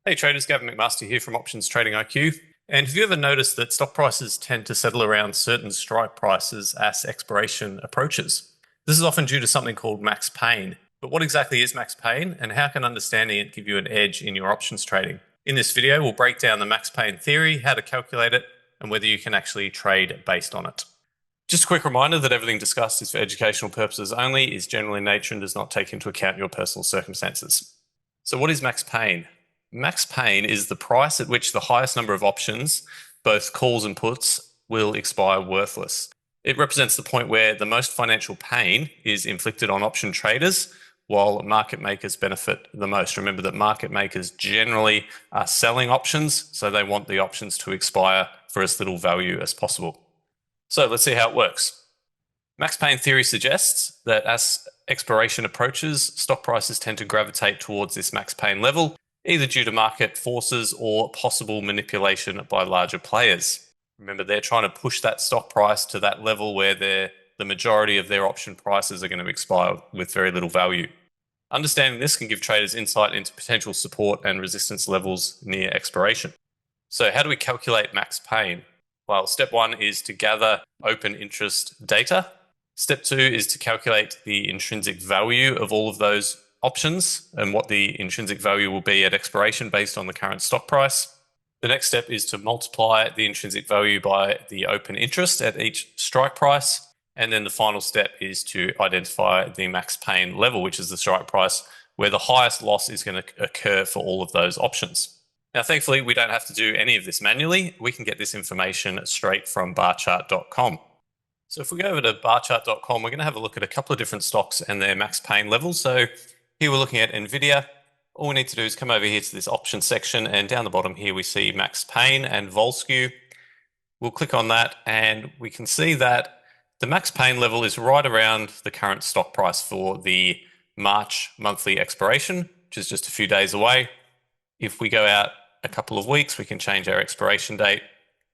Hey traders, Gavin McMaster here from Options Trading IQ. And have you ever noticed that stock prices tend to settle around certain strike prices as expiration approaches? This is often due to something called max pain. But what exactly is max pain, and how can understanding it give you an edge in your options trading? In this video, we'll break down the max pain theory, how to calculate it, and whether you can actually trade based on it. Just a quick reminder that everything discussed is for educational purposes only, is general in nature, and does not take into account your personal circumstances. So what is max pain? Max pain is the price at which the highest number of options, both calls and puts, will expire worthless. It represents the point where the most financial pain is inflicted on option traders, while market makers benefit the most. Remember that market makers generally are selling options, so they want the options to expire for as little value as possible. So let's see how it works. Max pain theory suggests that as expiration approaches, stock prices tend to gravitate towards this max pain level, either due to market forces or possible manipulation by larger players. Remember, they're trying to push that stock price to that level where the majority of their option prices are going to expire with very little value. Understanding this can give traders insight into potential support and resistance levels near expiration. So how do we calculate max pain? Well, step one is to gather open interest data. Step two is to calculate the intrinsic value of all of those options and what the intrinsic value will be at expiration based on the current stock price. The next step is to multiply the intrinsic value by the open interest at each strike price. And then the final step is to identify the max pain level, which is the strike price, where the highest loss is going to occur for all of those options. Now, thankfully, we don't have to do any of this manually. We can get this information straight from barchart.com. So if we go over to barchart.com, we're going to have a look at a couple of different stocks and their max pain levels. So here we're looking at NVIDIA. All we need to do is come over here to this option section, and down the bottom here we see max pain and vol skew. We'll click on that and we can see that the max pain level is right around the current stock price for the March monthly expiration, which is just a few days away. If we go out a couple of weeks, we can change our expiration date,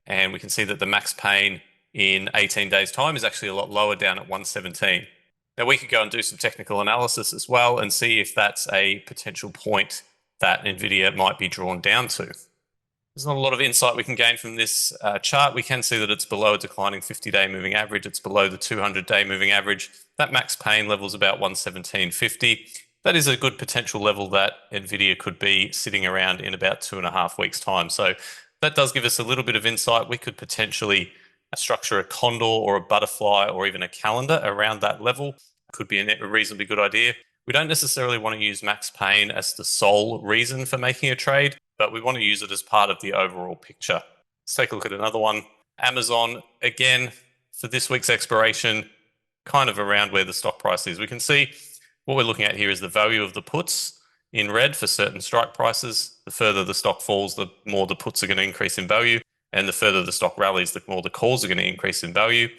and we can see that the max pain in 18 days time is actually a lot lower, down at 117. Now we could go and do some technical analysis as well and see if that's a potential point that NVIDIA might be drawn down to. There's not a lot of insight we can gain from this chart. We can see that it's below a declining 50-day moving average. It's below the 200-day moving average. That max pain level is about 117.50. That is a good potential level that NVIDIA could be sitting around in about 2.5 weeks' time. So that does give us a little bit of insight. We could potentially structure a condor or a butterfly or even a calendar around that level. Could be a reasonably good idea. We don't necessarily want to use max pain as the sole reason for making a trade, but we want to use it as part of the overall picture. Let's take a look at another one. Amazon, again, for this week's expiration, kind of around where the stock price is. We can see what we're looking at here is the value of the puts in red for certain strike prices. The further the stock falls, the more the puts are going to increase in value. And the further the stock rallies, the more the calls are going to increase in value.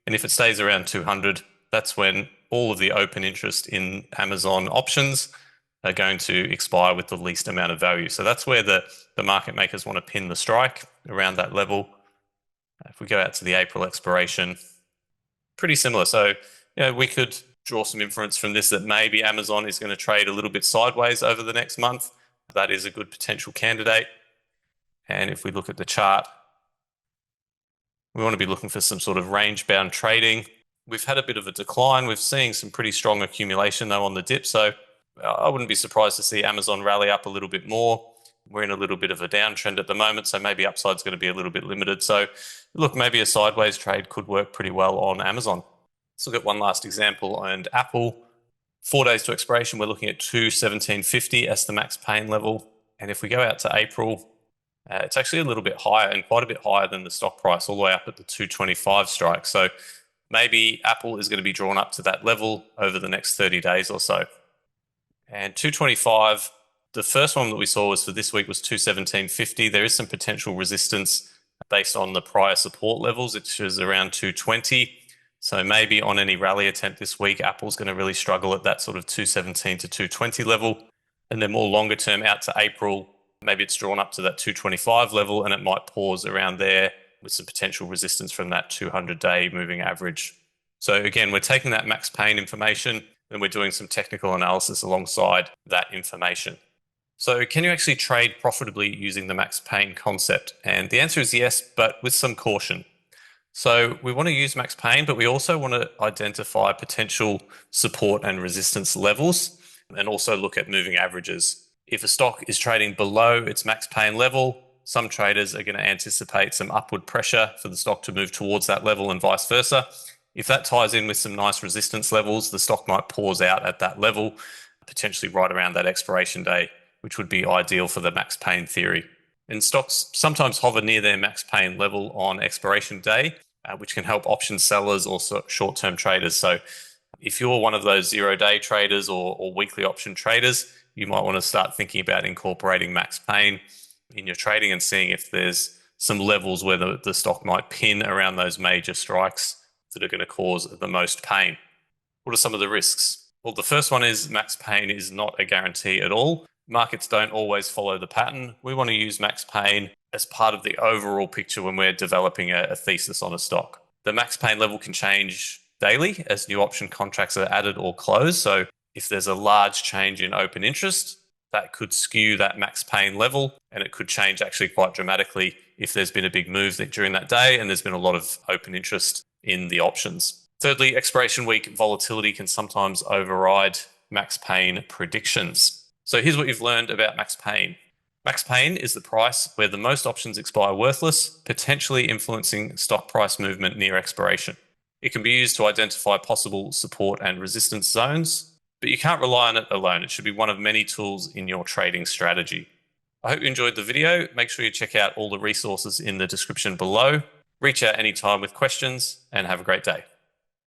And if it stays around 200, that's when all of the open interest in Amazon options are going to expire with the least amount of value. So that's where the market makers want to pin the strike, around that level. If we go out to the April expiration, pretty similar. So we could draw some inference from this that maybe Amazon is going to trade a little bit sideways over the next month. That is a good potential candidate. And if we look at the chart, we want to be looking for some sort of range-bound trading. We've had a bit of a decline. We're seeing some pretty strong accumulation though on the dip. So I wouldn't be surprised to see Amazon rally up a little bit more. We're in a little bit of a downtrend at the moment, so maybe upside's going to be a little bit limited. So look, maybe a sideways trade could work pretty well on Amazon. Let's look at one last example, and Apple. 4 days to expiration, we're looking at 217.50 as the max pain level. And if we go out to April, it's actually a little bit higher, and quite a bit higher than the stock price, all the way up at the 225 strike. So maybe Apple is going to be drawn up to that level over the next 30 days or so. And 225, the first one that we saw was for this week was 217.50. There is some potential resistance based on the prior support levels, which is around 220. So maybe on any rally attempt this week, Apple's going to really struggle at that sort of 217 to 220 level. And then more longer term out to April, maybe it's drawn up to that 225 level, and it might pause around there with some potential resistance from that 200-day moving average. So again, we're taking that max pain information and we're doing some technical analysis alongside that information. So can you actually trade profitably using the max pain concept? And the answer is yes, but with some caution. So we want to use max pain, but we also want to identify potential support and resistance levels and also look at moving averages. If a stock is trading below its max pain level, some traders are going to anticipate some upward pressure for the stock to move towards that level and vice versa. If that ties in with some nice resistance levels, the stock might pause out at that level, potentially right around that expiration day, which would be ideal for the max pain theory. And stocks sometimes hover near their max pain level on expiration day, which can help option sellers or short-term traders. So if you're one of those zero-day traders or weekly option traders, you might want to start thinking about incorporating max pain in your trading and seeing if there's some levels where the stock might pin around those major strikes that are going to cause the most pain. What are some of the risks? Well, the first one is max pain is not a guarantee at all. Markets don't always follow the pattern. We want to use max pain as part of the overall picture when we're developing a thesis on a stock. The max pain level can change daily as new option contracts are added or closed. So if there's a large change in open interest, that could skew that max pain level, and it could change actually quite dramatically if there's been a big move during that day and there's been a lot of open interest in the options. Thirdly, expiration week volatility can sometimes override max pain predictions. So here's what you've learned about max pain. Max pain is the price where the most options expire worthless, potentially influencing stock price movement near expiration. It can be used to identify possible support and resistance zones, but you can't rely on it alone. It should be one of many tools in your trading strategy. I hope you enjoyed the video. Make sure you check out all the resources in the description below. Reach out anytime with questions and have a great day.